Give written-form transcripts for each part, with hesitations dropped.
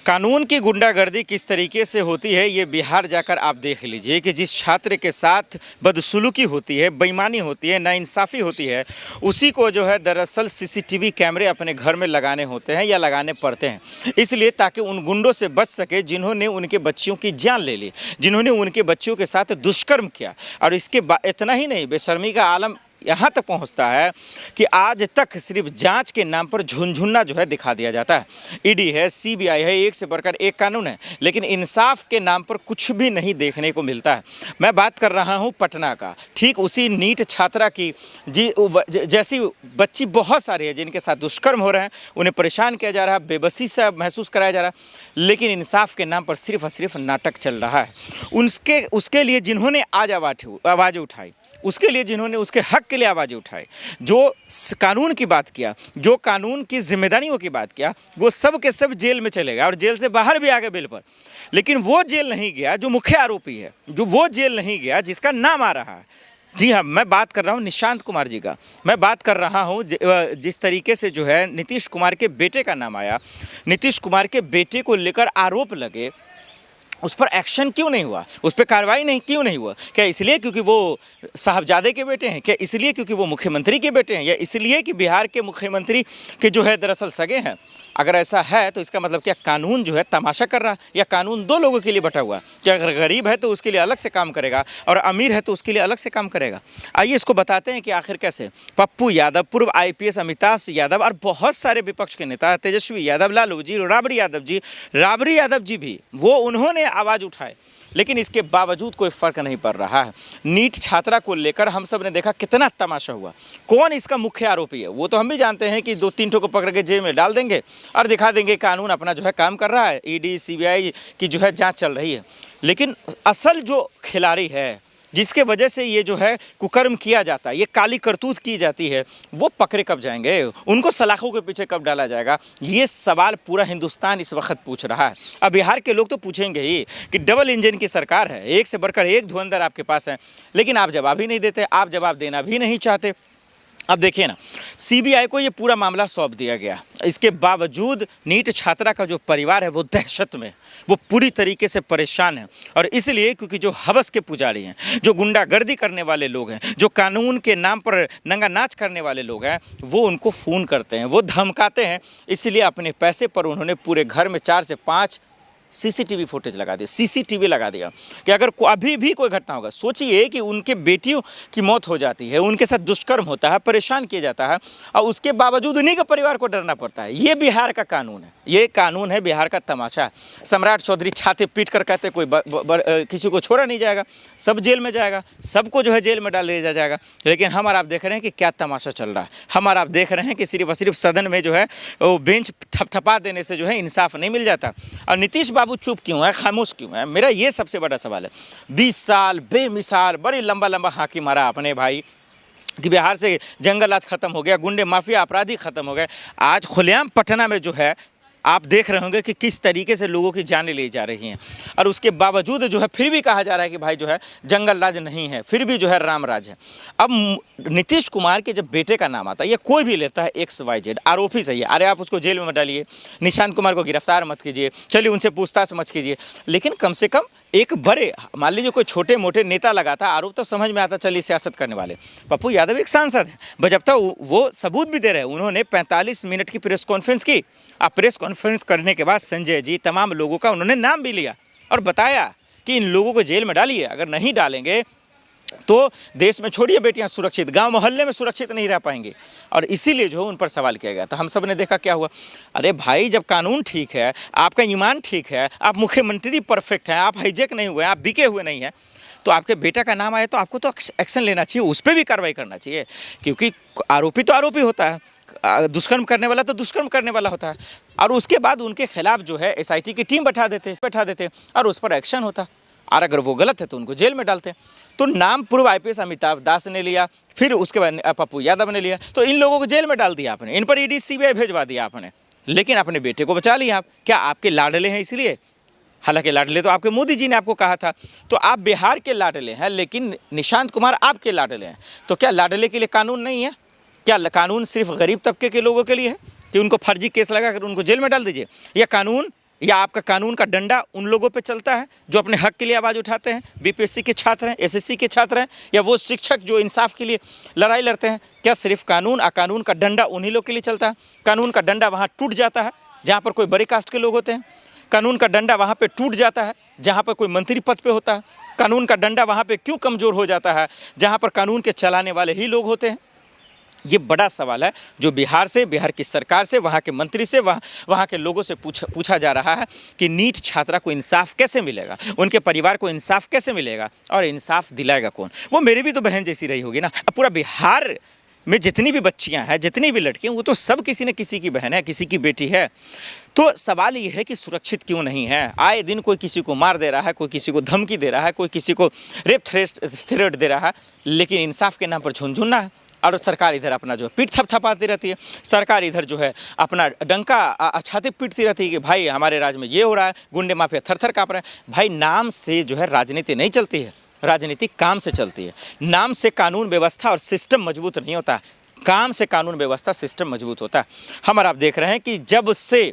कानून की गुंडागर्दी किस तरीके से होती है ये बिहार जाकर आप देख लीजिए कि जिस छात्र के साथ बदसलूकी होती है, बेईमानी होती है, नाइंसाफ़ी होती है, उसी को जो है दरअसल सीसीटीवी कैमरे अपने घर में लगाने होते हैं या लगाने पड़ते हैं, इसलिए ताकि उन गुंडों से बच सके जिन्होंने उनके बच्चियों की जान ले ली, जिन्होंने उनके बच्चियों के साथ दुष्कर्म किया। और इसके इतना ही नहीं, बेशर्मी का आलम यहाँ तक पहुँचता है कि आज तक सिर्फ जांच के नाम पर झुनझुना जो है दिखा दिया जाता है। ईडी है, सीबीआई है, एक से बढ़कर एक कानून है, लेकिन इंसाफ के नाम पर कुछ भी नहीं देखने को मिलता है। मैं बात कर रहा हूँ पटना का, ठीक उसी नीट छात्रा की जैसी बच्ची बहुत सारी है जिनके साथ दुष्कर्म हो रहे हैं, उन्हें परेशान किया जा रहा है, बेबसी से महसूस कराया जा रहा है, लेकिन इंसाफ के नाम पर सिर्फ और सिर्फ नाटक चल रहा है। उसके लिए जिन्होंने आज आवाज़ उठाई, उसके लिए जिन्होंने उसके हक के लिए आवाज़ें उठाई, जो कानून की बात किया, जो कानून की जिम्मेदारियों की बात किया, वो सब के सब जेल में चले गए और जेल से बाहर भी आ गए बेल पर। लेकिन वो जेल नहीं गया जो मुख्य आरोपी है, जो वो जेल नहीं गया जिसका नाम आ रहा है। जी हाँ, मैं बात कर रहा हूँ निशांत कुमार जी का। मैं बात कर रहा हूँ जिस तरीके से जो है नीतीश कुमार के बेटे का नाम आया, नीतीश कुमार के बेटे को लेकर आरोप लगे, उस पर एक्शन क्यों नहीं हुआ, उस पर कार्रवाई क्यों नहीं हुआ? क्या इसलिए क्योंकि वो साहबजादे के बेटे हैं? क्या इसलिए क्योंकि वो मुख्यमंत्री के बेटे हैं? या इसलिए कि बिहार के मुख्यमंत्री के जो है दरअसल सगे हैं? अगर ऐसा है तो इसका मतलब क्या कानून जो है तमाशा कर रहा है, या कानून दो लोगों के लिए बटा हुआ? क्या अगर गरीब है तो उसके लिए अलग से काम करेगा और अमीर है तो उसके लिए अलग से काम करेगा? आइए इसको बताते हैं कि आखिर कैसे। पप्पू यादव, पूर्व IPS अमिताभ यादव और बहुत सारे विपक्ष के नेता, तेजस्वी यादव, लालू जी, राबड़ी यादव जी भी वो उन्होंने आवाज़ उठाए, लेकिन इसके बावजूद कोई फ़र्क नहीं पड़ रहा है। नीट छात्रा को लेकर हम सब ने देखा कितना तमाशा हुआ। कौन इसका मुख्य आरोपी है वो तो हम भी जानते हैं कि 2-3 ठो को पकड़ के जेल में डाल देंगे और दिखा देंगे कानून अपना जो है काम कर रहा है, ईडी सीबीआई की जो है जांच चल रही है। लेकिन असल जो खिलाड़ी है, जिसके वजह से ये जो है कुकर्म किया जाता है, ये काली करतूत की जाती है, वो पकड़े कब जाएंगे? उनको सलाखों के पीछे कब डाला जाएगा? ये सवाल पूरा हिंदुस्तान इस वक्त पूछ रहा है। अब बिहार के लोग तो पूछेंगे ही कि डबल इंजन की सरकार है, एक से बढ़कर एक धुरंधर आपके पास है, लेकिन आप जवाब ही नहीं देते, आप जवाब देना भी नहीं चाहते। अब देखिए ना, सीबीआई को ये पूरा मामला सौंप दिया गया, इसके बावजूद नीट छात्रा का जो परिवार है वो दहशत में, वो पूरी तरीके से परेशान है। और इसलिए क्योंकि जो हवस के पुजारी हैं, जो गुंडागर्दी करने वाले लोग हैं, जो कानून के नाम पर नंगा नाच करने वाले लोग हैं, वो उनको फ़ोन करते हैं, वो धमकाते हैं। इसलिए अपने पैसे पर उन्होंने पूरे घर में 4 से 5 सीसीटीवी फुटेज लगा दिया, सीसीटीवी लगा दिया कि अगर अभी भी कोई घटना होगा, सोचिए कि उनके बेटियों की मौत हो जाती है, उनके साथ दुष्कर्म होता है, परेशान किया जाता है, और उसके बावजूद उन्हीं के परिवार को डरना पड़ता है। ये बिहार का कानून है, ये कानून है बिहार का तमाशा। सम्राट चौधरी छाते पीट कर कहते कोई किसी को छोड़ा नहीं जाएगा, सब जेल में जाएगा, सबको जो है जेल में डाल दिया जाएगा। लेकिन हम और आप देख रहे हैं कि क्या तमाशा चल रहा है। हम और आप देख रहे हैं कि सिर्फ और सिर्फ सदन में जो है वो बेंच थपथपा देने से जो है इंसाफ नहीं मिल जाता। और नीतीश बाबू चुप क्यों है, खामोश क्यों है? मेरा ये सबसे बड़ा सवाल है। 20 साल बेमिसाल बड़ी लंबा हाकी मारा अपने भाई कि बिहार से जंगल आज ख़त्म हो गया, गुंडे माफिया अपराधी ख़त्म हो गए। आज खुलेआम पटना में जो है आप देख रहे होंगे कि किस तरीके से लोगों की जानें ली जा रही हैं, और उसके बावजूद जो है फिर भी कहा जा रहा है कि भाई जो है जंगल राज नहीं है, फिर भी जो है राम राज है। अब नीतीश कुमार के जब बेटे का नाम आता है, ये कोई भी लेता है XYZ आरोपी सही है, अरे आप उसको जेल में मत डालिए, निशांत कुमार को गिरफ्तार मत कीजिए, चलिए उनसे पूछताछ मत कीजिए, लेकिन कम से कम एक बड़े, मान लीजिए कोई छोटे मोटे नेता लगाता आरोप, तो समझ में आता चलिए सियासत करने वाले। पप्पू यादव एक सांसद है, बजब्ता वो सबूत भी दे रहे हैं। उन्होंने 45 मिनट की प्रेस कॉन्फ्रेंस की। अब प्रेस कॉन्फ्रेंस करने के बाद संजय जी तमाम लोगों का उन्होंने नाम भी लिया और बताया कि इन लोगों को जेल में डालिए, अगर नहीं डालेंगे तो देश में छोड़िए बेटियां सुरक्षित, गांव मोहल्ले में सुरक्षित नहीं रह पाएंगे। और इसीलिए जो उन पर सवाल किया गया। तो हम सब ने देखा क्या हुआ। अरे भाई, जब कानून ठीक है, आपका ईमान ठीक है, आप मुख्यमंत्री परफेक्ट हैं, आप हाईजैक नहीं हुए, आप बिके हुए नहीं हैं, तो आपके बेटा का नाम आया तो आपको तो एक्शन लेना चाहिए, उस पर भी कार्रवाई करना चाहिए। क्योंकि आरोपी तो आरोपी होता है, दुष्कर्म करने वाला तो दुष्कर्म करने वाला होता है, और उसके बाद उनके खिलाफ जो है SIT की टीम बैठा देते और उस पर एक्शन होता, और अगर वो गलत है तो उनको जेल में डालते। तो नाम पूर्व IPS अमिताभ दास ने लिया, फिर उसके बाद पप्पू यादव ने लिया, तो इन लोगों को जेल में डाल दिया आपने, इन पर ED CBI भेजवा दिया आपने, लेकिन अपने बेटे को बचा लिया आप। क्या आपके लाडले हैं इसलिए? हालांकि लाडले तो आपके मोदी जी ने आपको कहा था। तो आप बिहार के लाडले हैं, लेकिन निशांत कुमार आपके लाडले हैं। तो क्या लाडले के लिए कानून नहीं है? क्या कानून सिर्फ गरीब तबके के लोगों के लिए है कि उनको फर्जी केस लगा कर उनको जेल में डाल दीजिए? या कानून या आपका कानून का डंडा उन लोगों पे चलता है जो अपने हक के लिए आवाज़ उठाते हैं, बीपीएससी के छात्र हैं, एसएससी के छात्र हैं, या वो शिक्षक जो इंसाफ के लिए लड़ाई लड़ते हैं? क्या सिर्फ कानून का डंडा उन्हीं लोग के लिए चलता है? कानून का डंडा वहाँ टूट जाता है जहाँ पर कोई बड़ी कास्ट के लोग होते हैं। कानून का डंडा वहाँ पे टूट जाता है जहाँ पर कोई मंत्री पद पे होता है। कानून का डंडा वहाँ पे क्यों कमज़ोर हो जाता है जहाँ पर कानून के चलाने वाले ही लोग होते हैं? ये बड़ा सवाल है जो बिहार से, बिहार की सरकार से, वहाँ के मंत्री से, वहाँ के लोगों से पूछा जा रहा है कि नीट छात्रा को इंसाफ कैसे मिलेगा, उनके परिवार को इंसाफ कैसे मिलेगा और इंसाफ दिलाएगा कौन? वो मेरी भी तो बहन जैसी रही होगी ना। अब पूरा बिहार में जितनी भी बच्चियां हैं, जितनी भी लड़कियां, वो तो सब किसी न किसी की बहन है, किसी की बेटी है। तो सवाल ये है कि सुरक्षित क्यों नहीं है? आए दिन कोई किसी को मार दे रहा है, कोई किसी को धमकी दे रहा है, कोई किसी को रेप थ्रेट दे रहा है, लेकिन इंसाफ के नाम पर झुनझुनना है। और सरकार इधर अपना जो है पीठ थपथपाती रहती है, सरकार इधर जो है अपना डंका छाती पीटती रहती है कि भाई हमारे राज्य में ये हो रहा है, गुंडे माफिया थर थर काँप रहे हैं। भाई नाम से जो है राजनीति नहीं चलती है, राजनीति काम से चलती है। नाम से कानून व्यवस्था और सिस्टम मजबूत नहीं होता, काम से कानून व्यवस्था सिस्टम मजबूत होता है। हम और आप देख रहे हैं कि जब से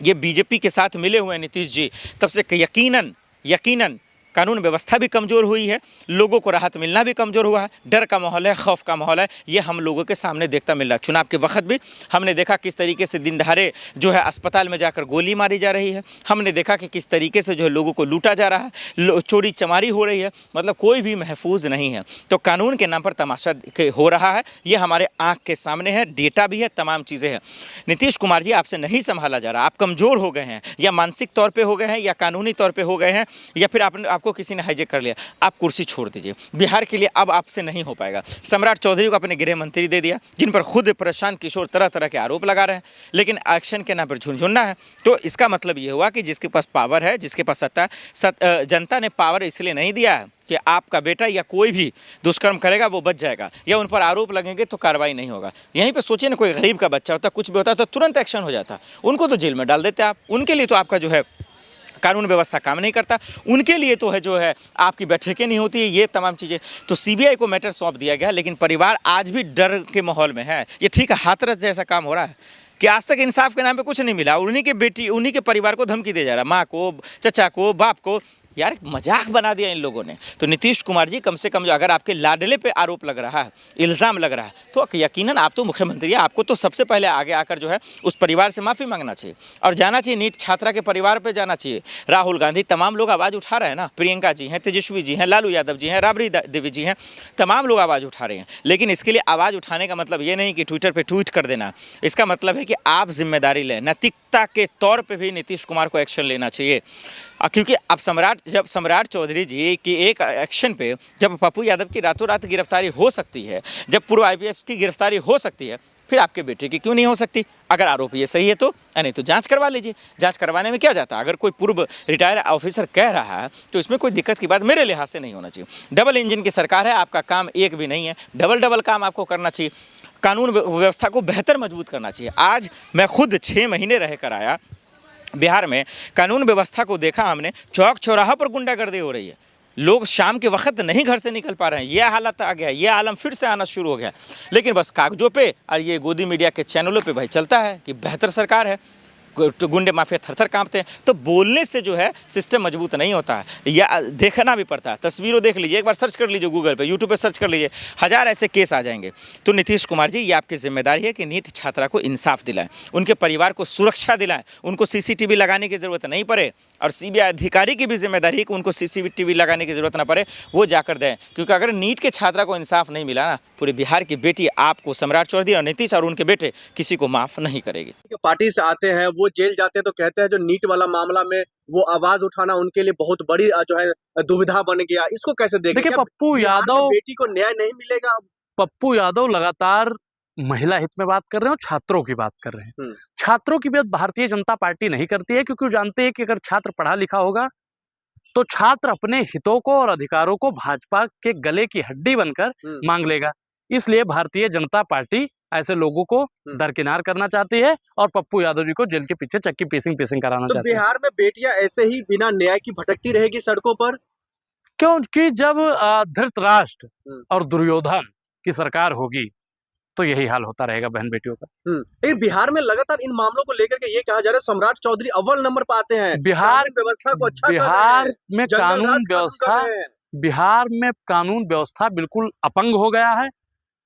ये बीजेपी के साथ मिले हुए हैं नीतीश जी, तब से यकीनन कानून व्यवस्था भी कमज़ोर हुई है, लोगों को राहत मिलना भी कमज़ोर हुआ है, डर का माहौल है, खौफ का माहौल है। ये हम लोगों के सामने देखता मिल रहा है। चुनाव के वक्त भी हमने देखा किस तरीके से दिन दहाड़े जो है अस्पताल में जाकर गोली मारी जा रही है। हमने देखा कि किस तरीके से जो है लोगों को लूटा जा रहा है, चोरी चमारी हो रही है, मतलब कोई भी महफूज नहीं है। तो कानून के नाम पर तमाशा हो रहा है, ये हमारे आँख के सामने है, डेटा भी है, तमाम चीज़ें हैं। नीतीश कुमार जी, आपसे नहीं संभाला जा रहा, आप कमज़ोर हो गए हैं, या मानसिक तौर पर हो गए हैं, या कानूनी तौर पर हो गए हैं, या फिर आपको किसी ने हाईजेक कर लिया। आप कुर्सी छोड़ दीजिए, बिहार के लिए अब आपसे नहीं हो पाएगा। सम्राट चौधरी को अपने गृह मंत्री दे दिया, जिन पर खुद प्रशांत किशोर तरह तरह के आरोप लगा रहे हैं, लेकिन एक्शन के नाम पर झुनझुनना है। तो इसका मतलब ये हुआ कि जिसके पास पावर है, जिसके पास सत्ता है, जनता ने पावर इसलिए नहीं दिया है कि आपका बेटा या कोई भी दुष्कर्म करेगा वो बच जाएगा, या उन पर आरोप लगेंगे तो कार्रवाई नहीं होगा। यहीं पे सोचिए ना, कोई गरीब का बच्चा होता, कुछ भी होता तो तुरंत एक्शन हो जाता, उनको तो जेल में डाल देते आप। उनके लिए तो आपका जो है कानून व्यवस्था काम नहीं करता, उनके लिए तो है जो है आपकी बैठकें नहीं होती है, ये तमाम चीज़ें। तो सीबीआई को मैटर सौंप दिया गया, लेकिन परिवार आज भी डर के माहौल में है। ये ठीक है, हाथरस जैसा काम हो रहा है कि आज तक इंसाफ के नाम पे कुछ नहीं मिला, उन्हीं के बेटी, उन्हीं के परिवार को धमकी दे जा रहा, माँ को, चचा को, बाप को। यार मजाक बना दिया इन लोगों ने। तो नीतीश कुमार जी, कम से कम अगर आपके लाडले पे आरोप लग रहा है, इल्ज़ाम लग रहा है, तो यकीनन आप तो मुख्यमंत्री हैं, आपको तो सबसे पहले आगे आकर जो है उस परिवार से माफ़ी मांगना चाहिए और जाना चाहिए, नीट छात्रा के परिवार पे जाना चाहिए। राहुल गांधी, तमाम लोग आवाज़ उठा रहे हैं ना, प्रियंका जी हैं, तेजस्वी जी हैं, लालू यादव जी हैं, राबड़ी देवी जी हैं, तमाम लोग आवाज़ उठा रहे हैं। लेकिन इसके लिए आवाज़ उठाने का मतलब ये नहीं कि ट्विटर पर ट्वीट कर देना, इसका मतलब है कि आप जिम्मेदारी लें, नैतिकता के तौर पर भी नीतीश कुमार को एक्शन लेना चाहिए। क्योंकि अब जब सम्राट चौधरी जी की एक एक्शन पे जब पप्पू यादव की रातों रात गिरफ्तारी हो सकती है, जब पूर्व आईपीएस की गिरफ्तारी हो सकती है, फिर आपके बेटे की क्यों नहीं हो सकती? अगर आरोप ये सही है तो, नहीं तो जांच करवा लीजिए। जांच करवाने में क्या जाता है? अगर कोई पूर्व रिटायर ऑफिसर कह रहा है तो इसमें कोई दिक्कत की बात मेरे लिहाज से नहीं होना चाहिए। डबल इंजन की सरकार है, आपका काम एक भी नहीं है, डबल काम आपको करना चाहिए। कानून व्यवस्था को बेहतर मजबूत करना चाहिए। आज मैं खुद 6 महीने रह कर आया बिहार में, कानून व्यवस्था को देखा हमने, चौक चौराहा पर गुंडागर्दी हो रही है, लोग शाम के वक्त नहीं घर से निकल पा रहे हैं। यह हालत आ गया, यह आलम फिर से आना शुरू हो गया। लेकिन बस कागजों पे और ये गोदी मीडिया के चैनलों पे भाई चलता है कि बेहतर सरकार है, गुंडे माफिया थर कांपते हैं। तो बोलने से जो है सिस्टम मजबूत नहीं होता है, या देखना भी पड़ता है। तस्वीरों देख लीजिए, एक बार सर्च कर लीजिए, गूगल पे, यूट्यूब पे सर्च कर लीजिए, 1000 ऐसे केस आ जाएंगे। तो नीतीश कुमार जी, ये आपकी जिम्मेदारी है कि नीट छात्रा को इंसाफ दिलाएं, उनके परिवार को सुरक्षा दिलाएं, उनको सीसीटीवी लगाने की ज़रूरत नहीं पड़े। और सीबीआई अधिकारी की भी जिम्मेदारी है कि उनको सीसीटीवी लगाने की जरूरत ना पड़े, वो जाकर दें। क्योंकि अगर नीट के छात्रा को इंसाफ नहीं मिला ना, पूरे बिहार की बेटी आपको, सम्राट चौधरी और नीतीश और उनके बेटे किसी को माफ़ नहीं करेगी। पार्टी से आते हैं, वो जेल जाते हैं, तो कहते हैं जो नीट वाला मामला में वो आवाज उठाना उनके लिए बहुत बड़ी जो है दुविधा बन गया। इसको कैसे देखिए? पप्पू यादव, बेटी को न्याय नहीं मिलेगा? पप्पू यादव लगातार महिला हित में बात कर रहे हैं और छात्रों की बात कर रहे हैं। छात्रों की बात भारतीय जनता पार्टी नहीं करती है, क्योंकि वो जानते हैं कि अगर छात्र पढ़ा लिखा होगा तो छात्र अपने हितों को और अधिकारों को भाजपा के गले की हड्डी बनकर मांग लेगा। इसलिए भारतीय जनता पार्टी ऐसे लोगों को दरकिनार करना चाहती है और पप्पू यादव जी को जेल के पीछे चक्की पीसिंग कराना चाहती है। बिहार में बेटियां ऐसे ही बिना न्याय की भटकती रहेगी सड़कों पर? क्योंकि जब धृतराष्ट्र और दुर्योधन की सरकार होगी तो यही हाल होता रहेगा बहन बेटियों का। लेकिन बिहार में लगातार इन मामलों को लेकर के ये कहा जा रहा है सम्राट चौधरी अव्वल नंबर पर आते हैं, बिहार कानून व्यवस्था को अच्छा कर रहे बिहार हैं, में जंगल कानून राज खत्म कर व्यवस्था रहे हैं। बिहार में कानून व्यवस्था बिल्कुल अपंग हो गया है।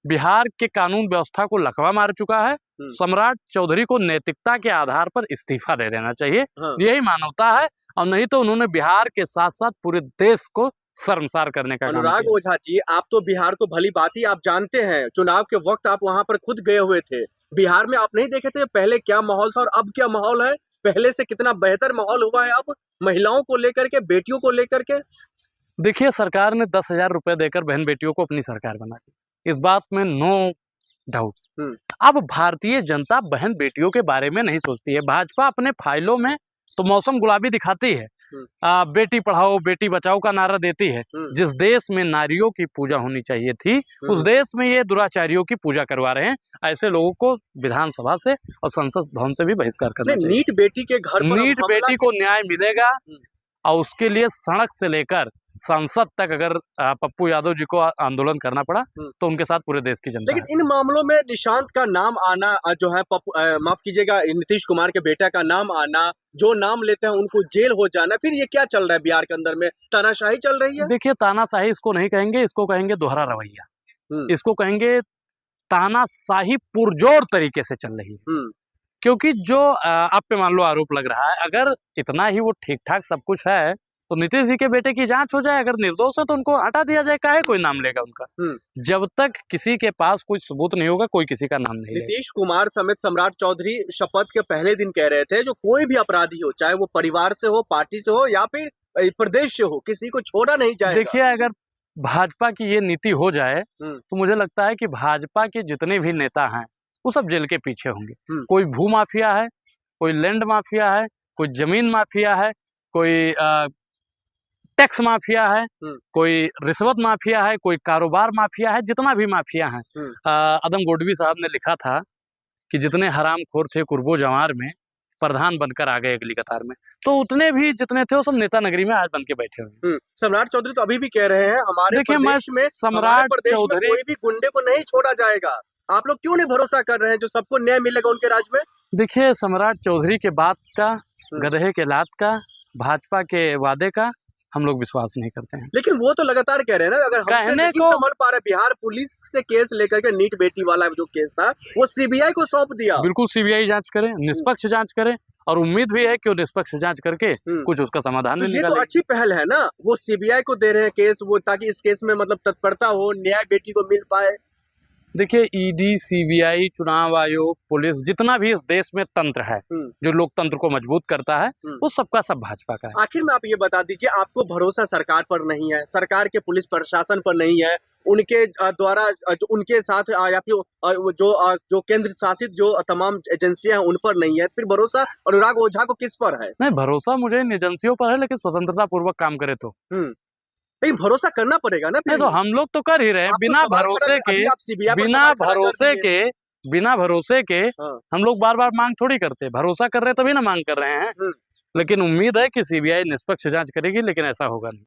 बिहार के कानून व्यवस्था को लकवा मार चुका है। सम्राट चौधरी को नैतिकता के आधार पर इस्तीफा दे देना चाहिए। यही मानवता है, और नहीं तो उन्होंने बिहार के साथ साथ पूरे देश को शर्मसार करने का काम अनुराग किया। ओझा जी, आप तो बिहार को भली भांति आप जानते हैं, चुनाव के वक्त आप वहां पर खुद गए हुए थे। बिहार में आप नहीं देखे थे पहले क्या माहौल था और अब क्या माहौल है? पहले से कितना बेहतर माहौल हुआ है अब महिलाओं को लेकर के, बेटियों को लेकर के? देखिए, सरकार ने 10,000 रुपए देकर बहन बेटियों को अपनी सरकार बना दी, इस बात में नो डाउट। अब भारतीय जनता बहन बेटियों के बारे में नहीं सोचती है। भाजपा अपने फाइलों में तो मौसम गुलाबी दिखाती है, बेटी पढ़ाओ बेटी बचाओ का नारा देती है। जिस देश में नारियों की पूजा होनी चाहिए थी, उस देश में ये दुराचारियों की पूजा करवा रहे हैं। ऐसे लोगों को विधानसभा से और संसद भवन से भी बहिष्कार करना चाहिए। नीट बेटी के घर पर नीट बेटी को न्याय मिलेगा, और उसके लिए सड़क से लेकर संसद तक अगर पप्पू यादव जी को आंदोलन करना पड़ा तो उनके साथ पूरे देश की जनता लेकिन इन मामलों में निशांत का नाम आना जो है, माफ कीजिएगा, नीतीश कुमार के बेटा का नाम आना, जो नाम लेते हैं उनको जेल हो जाना, फिर ये क्या चल रहा है बिहार के अंदर में? तानाशाही चल रही है? देखिए, तानाशाही इसको नहीं कहेंगे, इसको कहेंगे दोहरा रवैया। इसको कहेंगे तानाशाही पुरजोर तरीके से चल रही है। क्योंकि जो आप पे मान लो आरोप लग रहा है, अगर इतना ही वो ठीक ठाक सब कुछ है तो नीतीश जी के बेटे की जांच हो जाए। अगर निर्दोष है तो उनको हटा दिया जाए, काहे कोई नाम लेगा उनका? जब तक किसी के पास कोई सबूत नहीं होगा, कोई किसी का नाम नहीं लेगा। नीतीश कुमार समेत सम्राट चौधरी शपथ के पहले दिन कह रहे थे, जो कोई भी अपराधी हो, चाहे वो परिवार से हो, पार्टी से हो या फिर प्रदेश से हो, किसी को छोड़ा नहीं जाएगा। देखिए, अगर भाजपा की ये नीति हो जाए तो मुझे लगता है कि भाजपा के जितने भी नेता हैं वो सब जेल के पीछे होंगे। कोई भू माफिया है, कोई लैंड माफिया है, कोई जमीन माफिया है, कोई टैक्स माफिया है, कोई रिश्वत माफिया है, कोई कारोबार माफिया है। जितना भी माफिया है, अदम गोडवी साहब ने लिखा था कि जितने हरामखोर थे कुर्बो जवार में, प्रधान बनकर आ गए अगली कतार में। तो उतने भी जितने थे वो सब नेता नगरी में आज बन के बैठे हुए। सम्राट चौधरी तो अभी भी कह रहे हैं हमारे प्रदेश में, सम्राट चौधरी कोई भी गुंडे को नहीं छोड़ा जाएगा। आप लोग क्यों नहीं भरोसा कर रहे हैं जो सबको न्याय मिलेगा उनके राज में? देखिए, सम्राट चौधरी के बात का, गधे के लात का, भाजपा के वादे का हम लोग विश्वास नहीं करते हैं। लेकिन वो तो लगातार कह रहे हैं ना, अगर हमसे नहीं संभल पा रहे, बिहार पुलिस से केस लेकर के नीट बेटी वाला जो केस था वो सीबीआई को सौंप दिया। बिल्कुल, सीबीआई जांच करे, निष्पक्ष जांच करे, और उम्मीद भी है कि वो निष्पक्ष जांच करके कुछ उसका समाधान भी निकालेगी। ये तो अच्छी पहल है ना, वो सीबीआई को दे रहे हैं केस, वो ताकि इस केस में मतलब तत्परता हो, न्याय बेटी को मिल पाए। देखिए, ईडी, सीबीआई, चुनाव आयोग, पुलिस, जितना भी इस देश में तंत्र है जो लोकतंत्र को मजबूत करता है, वो सबका सब भाजपा का है। आखिर में आप ये बता दीजिए, आपको भरोसा सरकार पर नहीं है, सरकार के पुलिस प्रशासन पर नहीं है, उनके द्वारा उनके साथ या फिर जो केंद्र शासित जो तमाम एजेंसियां हैं उन पर नहीं है, फिर भरोसा अनुराग ओझा को किस पर है? नहीं, भरोसा मुझे इन एजेंसियों पर है, लेकिन स्वतंत्रता पूर्वक काम करे तो। नहीं, भरोसा करना पड़ेगा ना। नहीं तो हम लोग तो कर ही रहे हैं, बिना भरोसे के हम लोग बार बार मांग थोड़ी करते। भरोसा कर रहे हैं तभी ना मांग कर रहे हैं। लेकिन उम्मीद है कि सीबीआई निष्पक्ष जांच करेगी, लेकिन ऐसा होगा नहीं।